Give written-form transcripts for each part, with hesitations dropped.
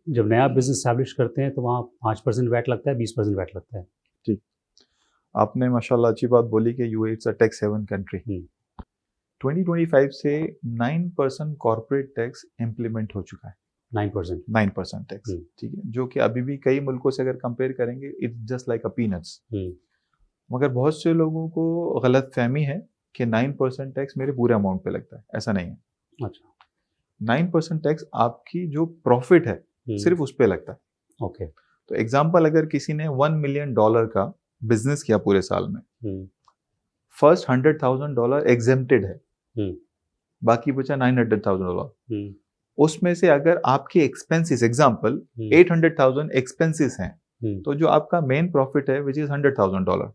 जब नया business establish करते हैं तो वहाँ 5% वैट लगता है, 20% वैट लगता है। ठीक, आपने माशाल्लाह अच्छी बात बोली कि UAE it's a tax haven country. 2025 से 9% कॉर्पोरेट टैक्स इम्प्लीमेंट हो चुका है। 9%। 9% टैक्स, ठीक है, जो कि अभी भी कई मुल्कों से अगर कंपेयर करेंगे it's just like a peanuts. मगर बहुत से लोगों को गलत फहमी है कि 9% टैक्स मेरे पूरे अमाउंट पे लगता है, ऐसा नहीं है। अच्छा। 9% टैक्स आपकी जो प्रॉफिट है सिर्फ उस पे लगता है। ओके। तो एग्जाम्पल, अगर किसी ने $1 मिलियन का बिजनेस किया पूरे साल में, फर्स्ट $100,000 एग्जेम्प्टेड है, बाकी बचा $900,000। उसमें से अगर आपके एक्सपेंसेस, एग्जाम्पल 800,000 एक्सपेंसेस हैं, तो जो आपका मेन प्रॉफिट है विच इज $100,000,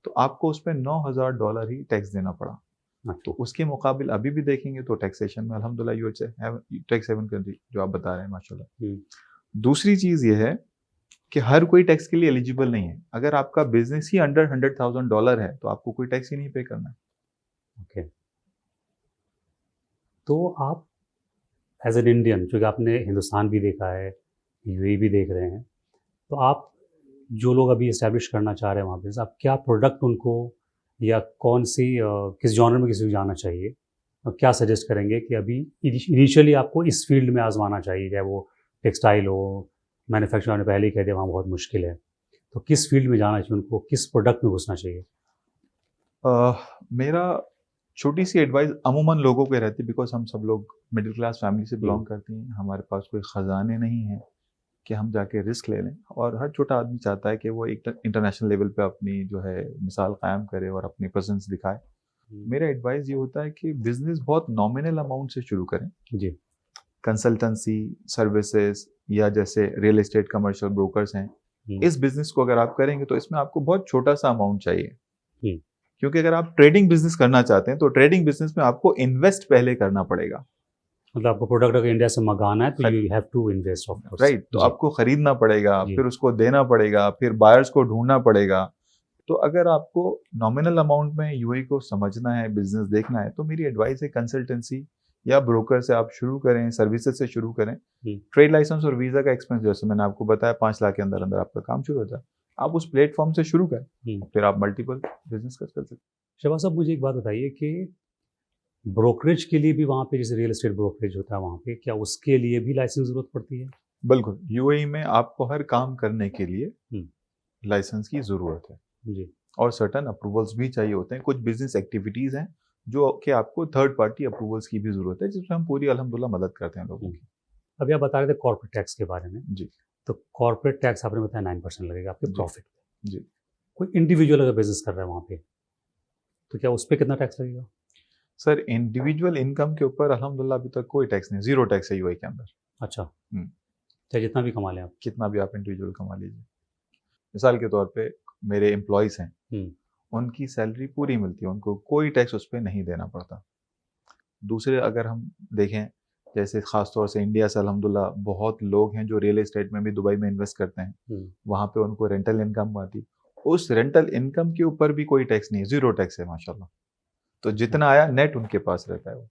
तो आपको उसमें $9,000 ही टैक्स देना पड़ा। तो उसके मुकाबिल अभी भी देखेंगे तो टैक्सेशन में अल्हम्दुलिल्लाह यूएई टैक्स हेवन कंट्री जो आप बता रहे हैं माशाल्लाह। दूसरी चीज ये है कि हर कोई टैक्स के लिए एलिजिबल नहीं है। अगर आपका बिजनेस ही अंडर $100,000 है तो आपको कोई टैक्स ही नहीं पे करना है। ओके। तो आप एज एन इंडियन, जो कि आपने हिंदुस्तान भी देखा है, यूएई भी देख रहे हैं, तो आप जो लोग अभी इस्टेब्लिश करना चाह रहे हैं वहाँ पे, आप क्या प्रोडक्ट उनको या कौन सी किस जॉनर में किसी को जाना चाहिए और क्या सजेस्ट करेंगे कि अभी इनिशियली आपको इस फील्ड में आजमाना चाहिए, चाहे वो टेक्सटाइल हो, मैन्युफैक्चरिंग, ने पहले ही कह दिया वहाँ बहुत मुश्किल है, तो किस फील्ड में जाना चाहिए उनको, किस प्रोडक्ट में घुसना चाहिए? मेरा छोटी सी एडवाइस अमूमन लोगों को रहती है, बिकॉज हम सब लोग मिडिल क्लास फैमिली से बिलोंग करते हैं, हमारे पास कोई ख़जाने नहीं है कि हम जाके रिस्क ले लें, और हर छोटा आदमी चाहता है कि वो एक इंटरनेशनल लेवल पे अपनी जो है मिसाल कायम करे और अपनी प्रेजेंस दिखाए। मेरा एडवाइस ये होता है कि बिजनेस बहुत नॉमिनल अमाउंट से शुरू करें जी। कंसल्टेंसी सर्विसेज या जैसे रियल एस्टेट कमर्शियल ब्रोकर्स हैं, इस बिजनेस को अगर आप करेंगे तो इसमें आपको बहुत छोटा सा अमाउंट चाहिए। क्योंकि अगर आप ट्रेडिंग बिजनेस करना चाहते हैं तो ट्रेडिंग बिजनेस में आपको इन्वेस्ट पहले करना पड़ेगा। मतलब आपको प्रोडक्ट अगर इंडिया से मंगाना है तो you have to invest, of course. Right, तो आपको खरीदना पड़ेगा, फिर उसको देना पड़ेगा, फिर बायर्स को ढूंढना पड़ेगा। तो अगर आपको नॉमिनल अमाउंट में यूएई को समझना है, बिजनेस देखना है, तो मेरी एडवाइस है कंसल्टेंसी या ब्रोकर से आप शुरू करें, सर्विसेज से शुरू करें। ट्रेड लाइसेंस और वीजा का एक्सपेंस जैसे मैंने आपको बताया 5 लाख के अंदर अंदर आपका काम शुरू होता है। आप उस प्लेटफॉर्म से शुरू करें, फिर आप मल्टीपल बिजनेस कर सकते हैं। शहबाज साहब, मुझे एक बात बताइए कि ब्रोकरेज के लिए भी वहाँ पे, जैसे रियल एस्टेट ब्रोकरेज होता है वहाँ पे, क्या उसके लिए भी लाइसेंस जरूरत पड़ती है? बिल्कुल, यूएई में आपको हर काम करने के लिए लाइसेंस की जरूरत है जी। और सर्टन अप्रूवल्स भी चाहिए होते हैं। कुछ बिजनेस एक्टिविटीज हैं जो कि आपको थर्ड पार्टी अप्रूवल्स की भी जरूरत है, जिसमें हम पूरी अल्हम्दुलिल्लाह मदद करते हैं लोगों की। अभी आप बता रहे थे कॉर्पोरेट टैक्स के बारे में। जी। तो कॉर्पोरेट टैक्स आपने बताया 9% लगेगा आपके प्रॉफिट पे। जी। कोई इंडिविजुअल अगर बिजनेस कर रहा है वहाँ पे, तो क्या उस पर कितना टैक्स लगेगा? सर, इंडिविजुअल इनकम के ऊपर अल्हम्दुलिल्लाह अभी तक कोई टैक्स नहीं, जीरो टैक्स है यूएई के अंदर। अच्छा। चाहे जितना भी कमा लें आप? कितना भी आप इंडिविजुअल कमा लीजिए। मिसाल के तौर पे मेरे एम्प्लॉयज हैं, उनकी सैलरी पूरी मिलती है, उनको कोई टैक्स उस पर नहीं देना पड़ता। दूसरे अगर हम देखें, जैसे खासतौर से इंडिया से अल्हम्दुलिल्लाह बहुत लोग हैं जो रियल एस्टेट में भी दुबई में इन्वेस्ट करते हैं, वहाँ पे उनको रेंटल इनकम आती, उस रेंटल इनकम के ऊपर भी कोई टैक्स नहीं है, जीरो टैक्स है माशाल्लाह। तो जितना आया नेट उनके पास रहता है वो।